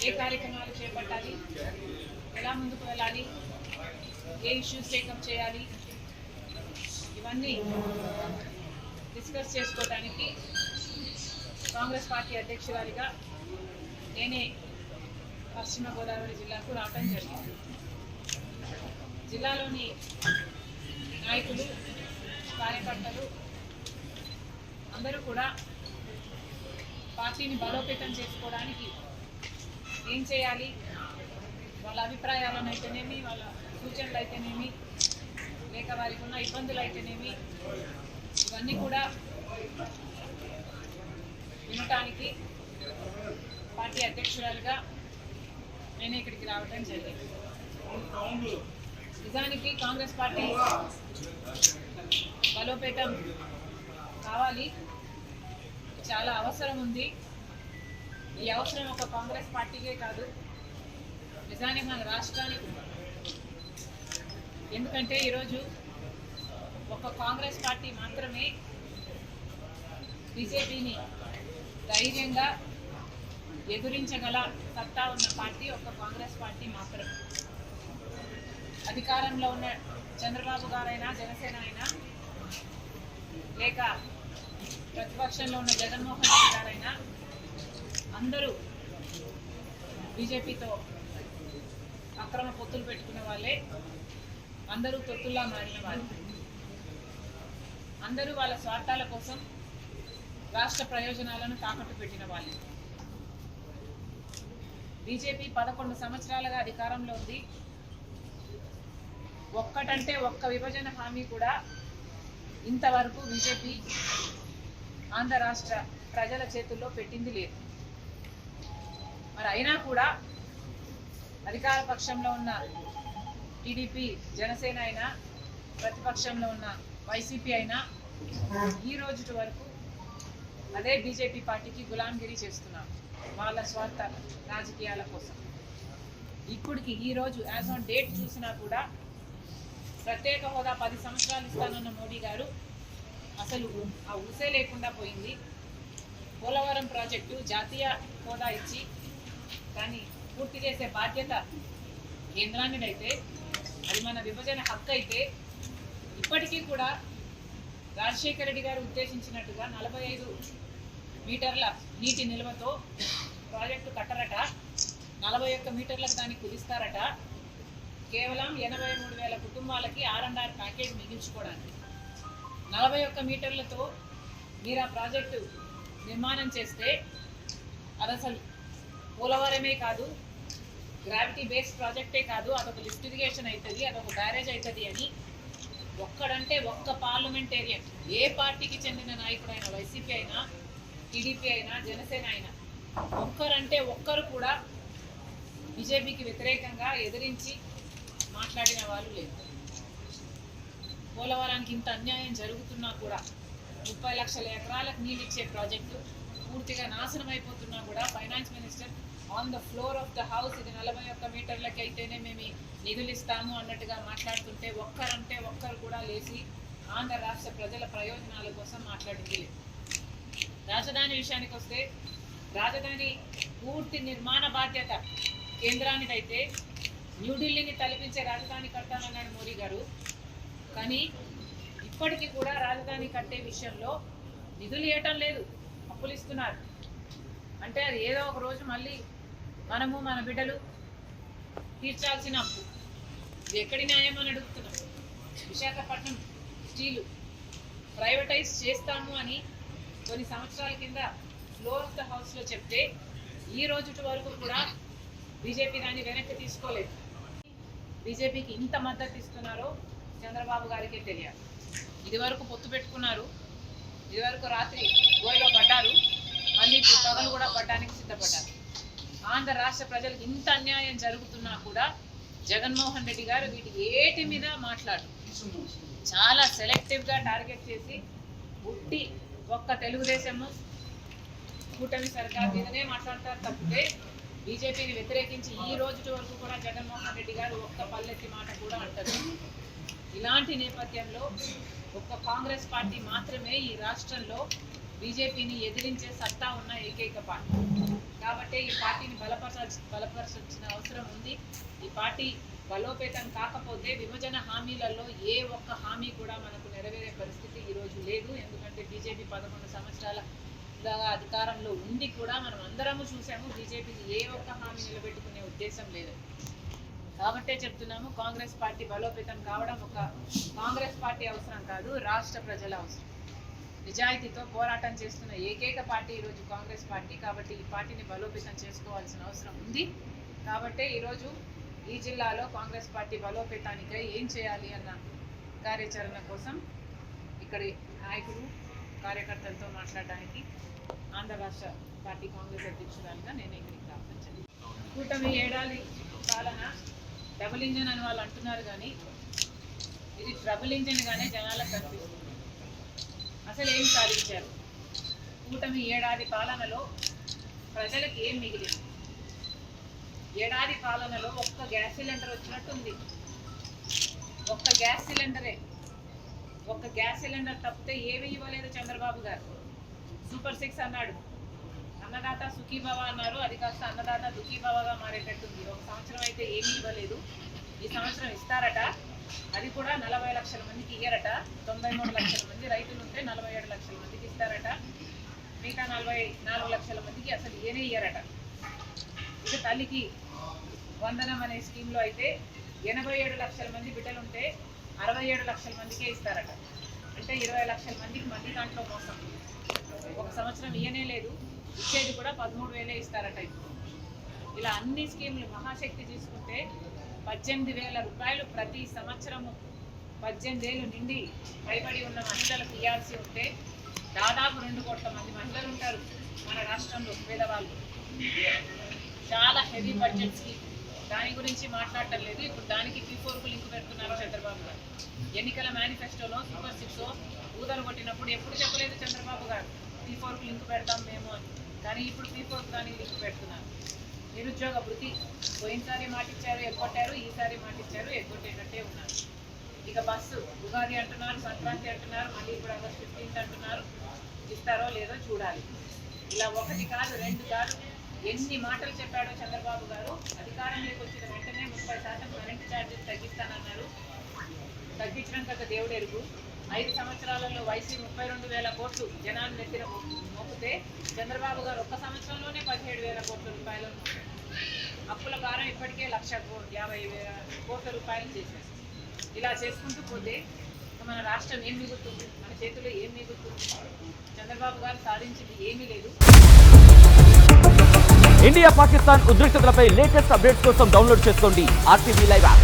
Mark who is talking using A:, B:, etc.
A: ఏ కార్యక్రమాలు చేపట్టాలి, ఎలా ముందుకు వెళ్ళాలి, ఏ ఇష్యూస్ టేకప్ చేయాలి, ఇవన్నీ డిస్కస్ చేసుకోవడానికి కాంగ్రెస్ పార్టీ అధ్యక్షురాలిగా నేనే పశ్చిమ గోదావరి జిల్లాకు రావడం జరిగింది. జిల్లాలోని నాయకులు, కార్యకర్తలు అందరూ కూడా పార్టీని బలోపేతం చేసుకోవడానికి ఏం చేయాలి, వాళ్ళ అభిప్రాయాలను అయితేనేమి, వాళ్ళ సూచనలు అయితేనేమి, లేక వారికి ఉన్న ఇబ్బందులు అయితేనేమి, ఇవన్నీ కూడా వినటానికి పార్టీ అధ్యక్షురాలుగా నేనే ఇక్కడికి రావడం జరిగింది. నిజానికి కాంగ్రెస్ పార్టీ బలోపేతం కావాలి, చాలా అవసరం ఉంది. ఈ అవసరం ఒక కాంగ్రెస్ పార్టీకే కాదు, నిజానికి మన రాష్ట్రానికి. ఎందుకంటే ఈరోజు ఒక కాంగ్రెస్ పార్టీ మాత్రమే బీజేపీని ధైర్యంగా ఎదురించగల సత్తా ఉన్న పార్టీ ఒక కాంగ్రెస్ పార్టీ మాత్రమే. అధికారంలో ఉన్న చంద్రబాబు గారైనా, జనసేన అయినా, లేక ప్రతిపక్షంలో ఉన్న జగన్మోహన్ రెడ్డి గారైనా అందరూ బీజేపీతో అక్రమ పొత్తులు పెట్టుకున్న వాళ్ళే, అందరూ తొత్తుల్లా మారిన వాళ్ళు, అందరూ వాళ్ళ స్వార్థాల కోసం రాష్ట్ర ప్రయోజనాలను తాకట్టు పెట్టిన వాళ్ళు. బీజేపీ 11 సంవత్సరాలుగా అధికారంలో ఉంది. ఒక్కటంటే ఒక్క విభజన హామీ కూడా ఇంతవరకు బీజేపీ ఆంధ్ర రాష్ట్ర ప్రజల చేతుల్లో పెట్టింది లేదు. మరి అయినా కూడా అధికార పక్షంలో ఉన్న టీడీపీ, జనసేన అయినా, ప్రతిపక్షంలో ఉన్న వైసీపీ అయినా ఈ రోజు వరకు అదే బీజేపీ పార్టీకి గులాంగిరి చేస్తున్నారు వాళ్ళ స్వార్థ రాజకీయాల కోసం. ఇప్పటికి ఈరోజు యాజ్ ఆన్ డేట్ చూసినా కూడా ప్రత్యేక హోదా 10 సంవత్సరాలు ఇస్తానన్న మోడీ గారు అసలు ఆ ఊసే లేకుండా పోయింది. పోలవరం ప్రాజెక్టు జాతీయ హోదా ఇచ్చి కానీ పూర్తి చేసే బాధ్యత కేంద్రానిదైతే, అది మన విభజన హక్కు అయితే, ఇప్పటికీ కూడా రాజశేఖర రెడ్డి గారు ఉద్దేశించినట్టుగా 45 మీటర్ల నీటి నిల్వతో ప్రాజెక్టు కట్టరట, 41 మీటర్లకు దాన్ని కుదిస్తారట, కేవలం 83,000 కుటుంబాలకి R&R ప్యాకేజ్ మిగిల్చుకోవడానికి. 41 మీటర్లతో మీరు ఆ ప్రాజెక్టు నిర్మాణం చేస్తే అది అసలు పోలవరమే కాదు, గ్రావిటీ బేస్డ్ ప్రాజెక్టే కాదు, అదొక లిఫ్ట్ ఇరిగేషన్ అవుతుంది, అదొక బ్యారేజ్ అవుతుంది అని ఒక్కడంటే ఒక్క పార్లమెంటేరియన్, ఏ పార్టీకి చెందిన నాయకుడైనా, వైసీపీ అయినా, టీడీపీ అయినా, జనసేన అయినా, ఒక్కరంటే ఒక్కరు కూడా బీజేపీకి వ్యతిరేకంగా ఎదిరించి మాట్లాడిన వాళ్ళు లేదు. పోలవరానికి ఇంత అన్యాయం జరుగుతున్నా కూడా 30 లక్షల ఎకరాలకు నీళ్ళు ఇచ్చే ప్రాజెక్టు పూర్తిగా నాశనం అయిపోతున్నా కూడా finance minister on the floor of the house ఇది 41 మీటర్లకి అయితేనే మేము నిధులు ఇస్తాము అన్నట్టుగా మాట్లాడుతుంటే ఒక్కరంటే ఒక్కరు కూడా లేచి ఆంధ్ర రాష్ట్ర ప్రజల ప్రయోజనాల కోసం మాట్లాడింది లేదు. రాజధాని విషయానికి వస్తే రాజధాని పూర్తి నిర్మాణ బాధ్యత కేంద్రానిదైతే న్యూఢిల్లీని తలపించే రాజధాని కట్టానన్నాడు మోడీ గారు. కానీ ఇప్పటికీ కూడా రాజధాని కట్టే విషయంలో నిధులు ఇవ్వటం లేదు, అప్పులు ఇస్తున్నారు. అంటే అది ఏదో ఒక రోజు మళ్ళీ మనము మన బిడ్డలు తీర్చాల్సిన అప్పు. ఇది ఎక్కడి న్యాయం అని అడుగుతున్నాం. విశాఖపట్నం స్టీలు ప్రైవేటైజ్ చేస్తాము అని కొన్ని సంవత్సరాల కింద ఫ్లోర్ ఆఫ్ ద హౌస్లో చెప్తే ఈ రోజు వరకు కూడా బీజేపీ దాన్ని వెనక్కి తీసుకోలేదు. బీజేపీకి ఇంత మద్దతు ఇస్తున్నారో చంద్రబాబు గారికే తెలియాలి. ఇదివరకు పొత్తు పెట్టుకున్నారు, ఇదివరకు రాత్రి గోయలో పడ్డారు, మళ్ళీ ఇప్పుడు పగలు కూడా పడ్డానికి సిద్ధపడ్డారు. ఆంధ్ర రాష్ట్ర ప్రజలకు ఇంత అన్యాయం జరుగుతున్నా కూడా జగన్మోహన్ రెడ్డి గారు వీటికి ఏటి మీద మాట్లాడు, చాలా సెలెక్టివ్గా టార్గెట్ చేసి ఉట్టి ఒక్క తెలుగుదేశము కూటమి సర్కార్ మీదనే మాట్లాడతారు తప్పితే బీజేపీని వ్యతిరేకించి ఈ రోజు వరకు కూడా జగన్మోహన్ రెడ్డి గారు ఒక్క పల్లెత్తి మాట కూడా అంటారు. ఇలాంటి నేపథ్యంలో ఒక్క కాంగ్రెస్ పార్టీ మాత్రమే ఈ రాష్ట్రంలో బీజేపీని ఎదిరించే సత్తా ఉన్న ఏకైక పార్టీ. కాబట్టి ఈ పార్టీని బలపరచాల్సిన అవసరం ఉంది. ఈ పార్టీ బలోపేతం కాకపోతే విభజన హామీలలో ఏ ఒక్క హామీ కూడా మనకు నెరవేరే పరిస్థితి ఈరోజు లేదు. ఎందుకంటే బీజేపీ 11 సంవత్సరాల అధికారంలో ఉండి కూడా మనం అందరము చూసాము బీజేపీకి ఏ ఒక్క హామీ నిలబెట్టుకునే ఉద్దేశం లేదు. కాబట్టే చెప్తున్నాము, కాంగ్రెస్ పార్టీ బలోపేతం కావడం ఒక కాంగ్రెస్ పార్టీ అవసరం కాదు, రాష్ట్ర ప్రజల అవసరం. నిజాయితీతో పోరాటం చేస్తున్న ఏకైక పార్టీ ఈరోజు కాంగ్రెస్ పార్టీ. కాబట్టి ఈ పార్టీని బలోపేతం చేసుకోవాల్సిన అవసరం ఉంది. కాబట్టే ఈరోజు ఈ జిల్లాలో కాంగ్రెస్ పార్టీ బలోపేతానికై ఏం చేయాలి అన్న కార్యాచరణ కోసం ఇక్కడి నాయకులు కార్యకర్తలతో మాట్లాడడానికి ఆంధ్ర రాష్ట్ర పార్టీ కాంగ్రెస్ అధ్యక్షురాలుగా నేను ఇక్కడికి రావచ్చు. కూటమి ఏడాది పాలన డబుల్ ఇంజన్ అని వాళ్ళు అంటున్నారు, కానీ ఇది ట్రబుల్ ఇంజన్గానే జనాలకు కనిపిస్తుంది. అసలు ఏం సాధించారు? కూటమి ఏడాది పాలనలో ప్రజలకు ఏం మిగిలింది? ఏడాది పాలనలో ఒక్క గ్యాస్ సిలిండర్ వచ్చినట్టుంది. ఒక్క గ్యాస్ సిలిండరే, ఒక్క గ్యాస్ సిలిండర్ తప్పితే ఏమీ ఇవ్వలేదు చంద్రబాబు గారు. సూపర్ 6 అన్నాడు, అన్నదాత సుఖీభవ అన్నారు, అది కాస్త అన్నదాత దుఃఖీభవగా మారేటట్టుంది. ఒక సంవత్సరం అయితే ఏమీ ఇవ్వలేదు, ఈ సంవత్సరం ఇస్తారట. అది కూడా 40 లక్షల మందికి ఇయ్యరట. 93 లక్షల మంది రైతులు ఉంటే 47 లక్షల మందికి ఇస్తారట. మిగతా 44 లక్షల మందికి అసలు ఏనే ఇయ్యరట. ఇక తల్లికి వందనం అనే స్కీమ్లో అయితే 87 లక్షల మంది బిడ్డలు ఉంటే 67 లక్షల మందికే ఇస్తారట. అంటే 20 లక్షల మందికి మళ్ళీ దాంట్లో మోసం. ఒక సంవత్సరం ఇయ్యనే లేదు, ఇచ్చేది కూడా 13,000 ఇస్తారట. ఇలా అన్ని స్కీములు మహాశక్తి తీసుకుంటే 18,000 రూపాయలు ప్రతి సంవత్సరము 18 ఏళ్ళు నిండి పైబడి ఉన్న మహిళలకు ఇవ్వాల్సి ఉంటే దాదాపు 2 కోట్ల మంది మహిళలు ఉంటారు మన రాష్ట్రంలో పేదవాళ్ళు. చాలా హెవీ బడ్జెట్ స్కీమ్, దాని గురించి మాట్లాడటం లేదు. ఇప్పుడు దానికి P4కు లింక్ పెడుతున్నారు చంద్రబాబు గారు. ఎన్నికల మేనిఫెస్టోలో సూపర్ 6 ఊదలు కొట్టినప్పుడు ఎప్పుడు చెప్పలేదు చంద్రబాబు గారు P4కు లింక్ పెడతాం మేము అని. కానీ ఇప్పుడు P4కు దానికి లింక్ పెడుతున్నారు. నిరుద్యోగ వృత్తి పోయినసారి మాటిచ్చారు, ఎగ్గొట్టారు, ఈసారి మాటిచ్చారు, ఎగ్గొట్టేటట్టే ఉన్నారు. ఇక బస్సు ఉగాది అంటున్నారు, సంక్రాంతి అంటున్నారు, మళ్ళీ ఇప్పుడు ఆగస్ట్ 15 అంటున్నారు. ఇస్తారో లేదో చూడాలి. ఇలా 1 కాదు 2 కాదు ఎన్ని మాటలు చెప్పాడో చంద్రబాబు గారు. అధికారంలోకి వచ్చిన వెంటనే 30% కరెంటు ఛార్జెస్ తగ్గిస్తానన్నారు. తగ్గించడం కదా దేవుడు ఎరుగు. 5 సంవత్సరాలలో వైసీ 32,000 కోట్లు జనాలు నెత్తిన మోపితే చంద్రబాబు గారు ఒక్క సంవత్సరంలోనే 17,000 కోట్ల రూపాయలు. అప్పుల భారం ఇప్పటికే 1,50,000 కోట్ల రూపాయలు చేశారు. ఇలా చేసుకుంటూ పోతే మన రాష్ట్రం ఏం మిగులుతుంది? మన చేతిలో ఏం మిగులుతుంది? చంద్రబాబు గారు సాధించింది ఏమీ లేదు.
B: ఇండియా పాకిస్తాన్ ఉద్రిక్తతలపై లేటెస్ట్ అప్డేట్స్ కోసం డౌన్లోడ్ చేసుకోండి RTV లైవ్ యాప్.